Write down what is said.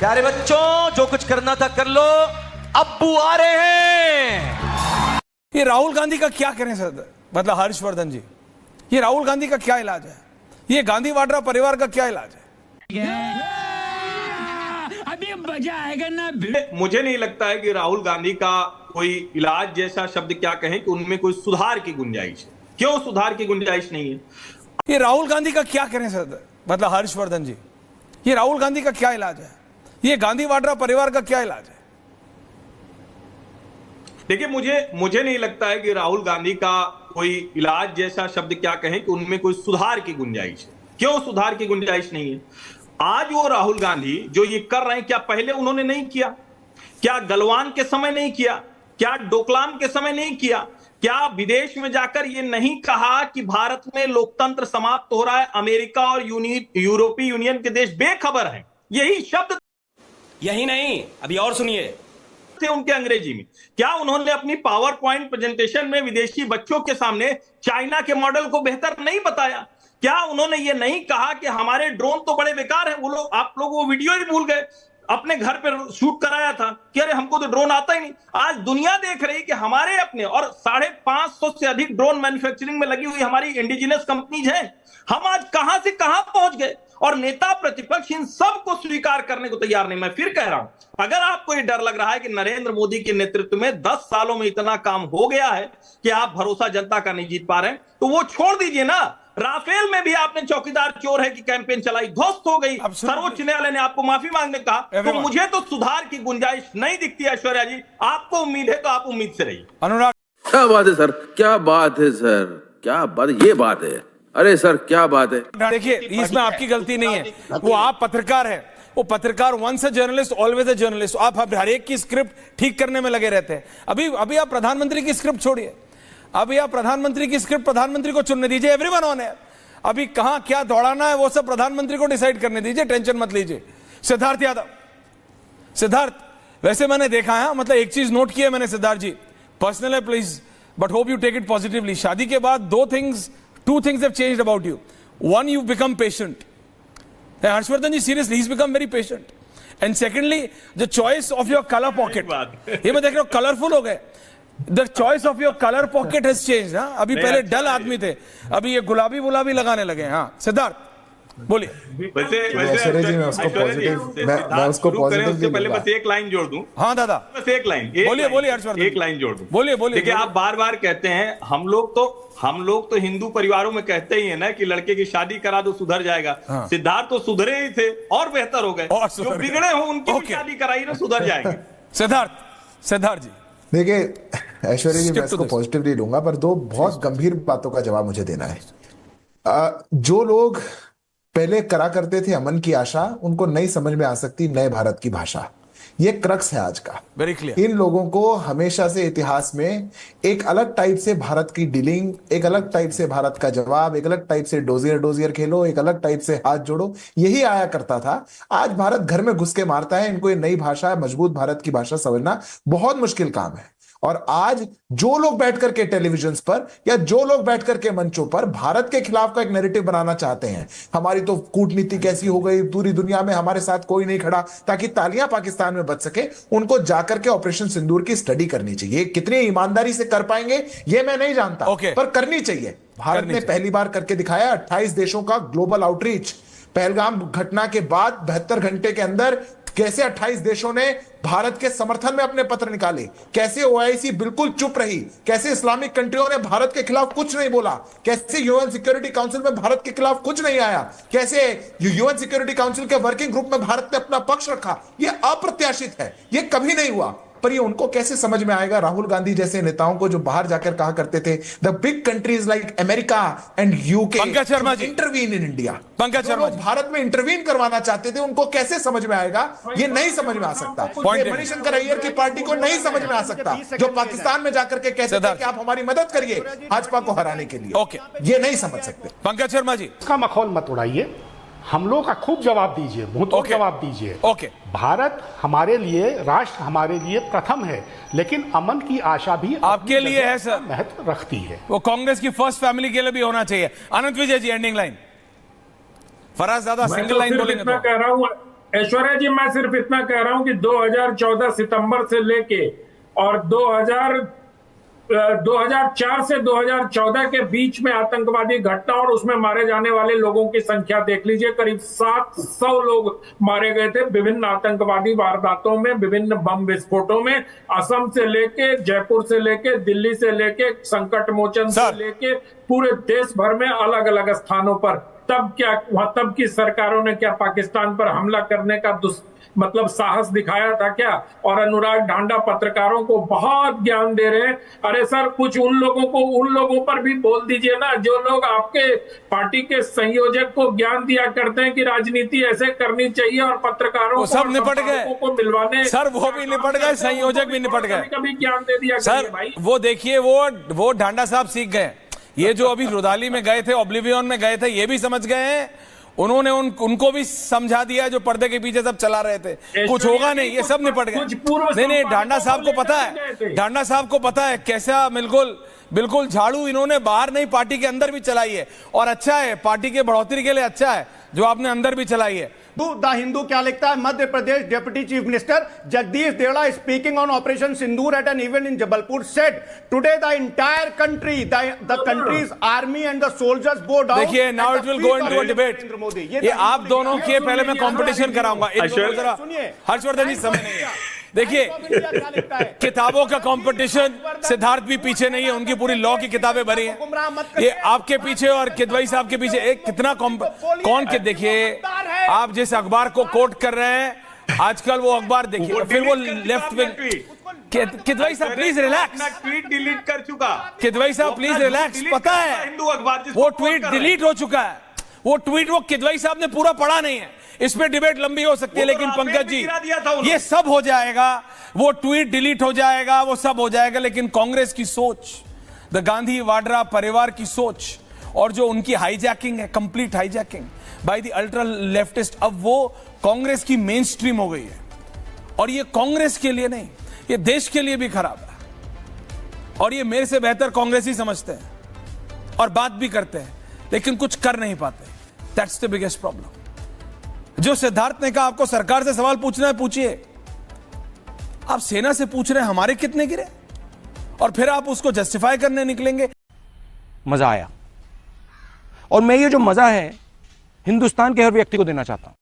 प्यारे बच्चों, जो कुछ करना था कर लो, अब्बू आ रहे हैं। ये राहुल गांधी का क्या करें सर, मतलब हर्षवर्धन जी, ये राहुल गांधी का क्या इलाज है? ये गांधी वाड्रा परिवार का क्या इलाज है? अभी मजा आएगा ना। मुझे नहीं लगता है कि राहुल गांधी का कोई इलाज जैसा शब्द क्या कहें कि उनमें कोई सुधार की गुंजाइश है। क्यों सुधार की गुंजाइश नहीं है? ये राहुल गांधी का क्या करें सर, मतलब हर्षवर्धन जी, ये राहुल गांधी का क्या इलाज है? ये गांधी वाड्रा परिवार का क्या इलाज है? देखिए, मुझे नहीं लगता है कि राहुल गांधी का कोई इलाज जैसा शब्द क्या कहें कि उनमें कोई सुधार की गुंजाइश है। क्यों सुधार की गुंजाइश नहीं है? आज वो राहुल गांधी जो ये कर रहे हैं, क्या पहले उन्होंने नहीं किया? क्या गलवान के समय नहीं किया? क्या डोकलाम के समय नहीं किया? क्या विदेश में जाकर ये नहीं कहा कि भारत में लोकतंत्र समाप्त हो रहा है, अमेरिका और यूरोपीय यूनियन के देश बेखबर हैं? यही शब्द, यही नहीं, अभी और सुनिए, थे उनके अंग्रेजी में। क्या उन्होंने अपनी पावर पॉइंट प्रेजेंटेशन में विदेशी बच्चों के सामने चाइना के मॉडल को बेहतर नहीं बताया? क्या उन्होंने ये नहीं कहा कि हमारे ड्रोन तो बड़े बेकार हैं? वो लोग, आप लोग वो वीडियो ही भूल गए, अपने घर पर शूट कराया था कि अरे हमको तो ड्रोन आता ही नहीं। आज दुनिया देख रही कि हमारे अपने और 550 से अधिक ड्रोन मैन्युफैक्चरिंग में लगी हुई हमारी इंडिजिनस कंपनीज हैं। हम आज कहां से कहां पहुंच गए, और नेता प्रतिपक्ष इन सब को स्वीकार करने को तैयार नहीं। मैं फिर कह रहा हूं, अगर आपको ये डर लग रहा है कि नरेंद्र मोदी के नेतृत्व में 10 सालों में इतना काम हो गया है कि आप भरोसा जनता का नहीं जीत पा रहे हैं, तो वो छोड़ दीजिए ना। राफेल में भी आपने चौकीदार चोर है कि कैंपेन चलाई, ध्वस्त हो गई। सर्वोच्च न्यायालय ने आपको माफी मांगने कहा। तो मुझे तो सुधार की गुंजाइश नहीं दिखती। ऐश्वर्या जी, आपको उम्मीद है तो आप उम्मीद से रहिए। अनुराग, क्या बात है सर, क्या बात है सर, क्या बात, ये बात है। अरे सर क्या बात है। देखिए, इसमें आपकी गलती नहीं है, वो आप पत्रकार है, वो पत्रकार once a journalist always a journalist. आप हर एक की स्क्रिप्ट ठीक करने में लगे रहते हैं। अभी आप प्रधानमंत्री की स्क्रिप्ट छोड़िए, अभी आप प्रधानमंत्री की स्क्रिप्ट प्रधानमंत्री को चुनने दीजिए। एवरीवन ऑन है, अभी कहां क्या दौड़ाना है वो सब प्रधानमंत्री को डिसाइड करने दीजिए, टेंशन मत लीजिए। सिद्धार्थ यादव, सिद्धार्थ, वैसे मैंने देखा है, मतलब एक चीज नोट की है मैंने सिद्धार्थ जी, पर्सनल है please, but hope you take it positively. शादी के बाद two things have changed about you. One, you've become patient. Harshvardhan ji, seriously, he's become very patient. And secondly, the choice of your color pocket. ये मैं देख रहा हूँ colourful हो गए। The choice of your color pocket has changed. हाँ, अभी पहले डल आदमी थे, अभी ये गुलाबी गुलाबी लगाने लगे। हाँ सिद्धार्थ बोलिए। मैं उसको पॉजिटिव पहले बस एक लाइन जोड़ दूं। हाँ दादा, बस एक लाइन, बोलिए हर्षवर्धन, एक लाइन जोड़ दूं। बोलिए। देखिए, आप बार बार कहते हैं, हम लोग तो हिंदू परिवारों में कहते ही है ना कि लड़के की शादी करा दो सुधर जाएगा। हाँ। सिद्धार्थ तो सुधरे ही थे और बेहतर हो गए, जो बिगड़े हो उनकी शादी कराई ना, सुधर जाएंगे। सिद्धार्थ जी देखिए, ऐश्वर्या जी, मैं इसको पॉजिटिवली लूंगा, पर दो बहुत गंभीर बातों का जवाब मुझे देना है। जो लोग पहले करा करते थे अमन की आशा, उनको नहीं समझ में आ सकती नए भारत की भाषा। ये क्रक्स है आज का। Very clear. इन लोगों को हमेशा से इतिहास में एक अलग टाइप से भारत की डीलिंग, एक अलग टाइप से भारत का जवाब, एक अलग टाइप से डोजियर खेलो, एक अलग टाइप से हाथ जोड़ो, यही आया करता था। आज भारत घर में घुस के मारता है। इनको ये नई भाषा, मजबूत भारत की भाषा समझना बहुत मुश्किल काम है। और आज जो लोग बैठ करके टेलीविजन पर या जो लोग बैठ करके मंचों पर भारत के खिलाफ का एक नैरेटिव बनाना चाहते हैं, हमारी तो कूटनीति कैसी हो गई, पूरी दुनिया में हमारे साथ कोई नहीं खड़ा ताकि तालियां पाकिस्तान में बच सके, उनको जाकर के ऑपरेशन सिंदूर की स्टडी करनी चाहिए। कितनी ईमानदारी से कर पाएंगे ये मैं नहीं जानता, पर करनी चाहिए। भारत ने पहली बार करके दिखाया 28 देशों का ग्लोबल आउटरीच। पहलगाम घटना के बाद 72 घंटे के अंदर कैसे 28 देशों ने भारत के समर्थन में अपने पत्र निकाले, कैसे ओआईसी बिल्कुल चुप रही, कैसे इस्लामिक कंट्रियों ने भारत के खिलाफ कुछ नहीं बोला, कैसे यूएन सिक्योरिटी काउंसिल में भारत के खिलाफ कुछ नहीं आया, कैसे यूएन सिक्योरिटी काउंसिल के वर्किंग ग्रुप में भारत ने अपना पक्ष रखा। यह अप्रत्याशित है, यह कभी नहीं हुआ। पर ये उनको कैसे समझ में आएगा, राहुल गांधी जैसे नेताओं को, जो बाहर जाकर कहा करते थे the big countries like America and UK intervene in India. Pankaj Sharma Bharat में इंटरवीन करवाना चाहते थे, उनको कैसे समझ में आएगा? ये नहीं समझ में आ सकता। मणिशंकर अय्यर की पार्टी को नहीं समझ में आ सकता, जो पाकिस्तान में जाकर के कहते थे कि आप हमारी मदद करिए भाजपा को हराने के लिए। ये नहीं समझ सकते। पंकज शर्मा जी, इसका मखौल मत उड़ाइए, हम लोग का खूब जवाब दीजिए, मुंह जवाब दीजिए। भारत हमारे लिए, राष्ट्र हमारे लिए प्रथम है, लेकिन अमन की आशा भी आपके लिए है सर, महत्व रखती है। वो कांग्रेस की फर्स्ट फैमिली के लिए भी होना चाहिए। अनंत विजय जी, एंडिंग लाइन। फराज ज्यादा सिंगल लाइन बोलेंगे तो कह रहा हूं ऐश्वर्या जी, मैं सिर्फ इतना कह रहा हूं कि 2014 सितंबर से लेके और 2004 से 2014 के बीच में आतंकवादी घटना और उसमें मारे जाने वाले लोगों की संख्या देख लीजिए। करीब 700 लोग मारे गए थे विभिन्न आतंकवादी वारदातों में, विभिन्न बम विस्फोटों में, असम से लेके, जयपुर से लेके, दिल्ली से लेके, संकट मोचन से लेके पूरे देश भर में अलग अलग स्थानों पर। तब की सरकारों ने क्या पाकिस्तान पर हमला करने का मतलब साहस दिखाया था क्या? और अनुराग ढांडा पत्रकारों को बहुत ज्ञान दे रहे हैं। अरे सर, कुछ उन लोगों पर भी बोल दीजिए ना, जो लोग आपके पार्टी के संयोजक को ज्ञान दिया करते हैं कि राजनीति ऐसे करनी चाहिए, और पत्रकारों को सब निपट गए को मिलवाने। सर वो भी निपट गए, संयोजक भी निपट गए, कभी ज्ञान दे दिया सर भाई। वो देखिए, वो ढांडा साहब सीख गए। ये जो अभी रुदाली में गए थे, ओब्लिवियन में गए थे, ये भी समझ गए हैं। उन्होंने उनको भी समझा दिया जो पर्दे के पीछे सब चला रहे थे, कुछ होगा नहीं, ये सब निपट गए। नहीं, ढांडा साहब को पता है, ढांडा साहब को पता है कैसा बिल्कुल झाड़ू इन्होंने बाहर नहीं, पार्टी के अंदर भी चलाई है। और अच्छा है, पार्टी के बढ़ोतरी के लिए अच्छा है जो आपने अंदर भी चलाई है। द हिंदू क्या लिखता है? Madhya Pradesh deputy chief minister Jagdish Devda speaking on operation Sindoor at an event in Jabalpur said today the entire country, the country's army and the soldiers go down. देखिए, now it will go into a debate. ये आप दोनों के पहले मैं कंपटीशन कराऊंगा। हर्षवर्धन जी, समय नहीं है। देखिए, किताबों का कंपटीशन, सिद्धार्थ भी पीछे नहीं है, उनकी पूरी लॉ की किताबें भरी हैं। ये आपके पीछे और किदवई साहब के पीछे एक कितना कौन के, देखिए आप जिस अखबार को कोट कर रहे हैं आजकल, वो अखबार देखिए, फिर वो लेफ्ट विंग। किदवई साहब प्लीज रिलैक्स। ट्वीट डिलीट कर चुका। किदवई साहब प्लीज रिलैक्स। पता है हिंदू अखबार वो ट्वीट डिलीट हो चुका है। वो ट्वीट वो किदवई साहब ने पूरा पढ़ा नहीं है। इस पे डिबेट लंबी हो सकती है, लेकिन पंकज जी ये सब हो जाएगा, वो ट्वीट डिलीट हो जाएगा, वो सब हो जाएगा। लेकिन कांग्रेस की सोच, द गांधी वाड्रा परिवार की सोच, और जो उनकी हाईजैकिंग है, complete hijacking by the ultra leftist, अब वो कांग्रेस की मेन स्ट्रीम हो गई है। और ये कांग्रेस के लिए नहीं, ये देश के लिए भी खराब है। और ये मेरे से बेहतर कांग्रेस ही समझते हैं और बात भी करते हैं, लेकिन कुछ कर नहीं पाते। That's the biggest problem. जो सिद्धार्थ ने कहा आपको सरकार से सवाल पूछना है, पूछिए। आप सेना से पूछ रहे हैं हमारे कितने गिरे, और फिर आप उसको जस्टिफाई करने निकलेंगे। मजा आया, और मैं ये जो मजा है हिंदुस्तान के हर व्यक्ति को देना चाहता हूं।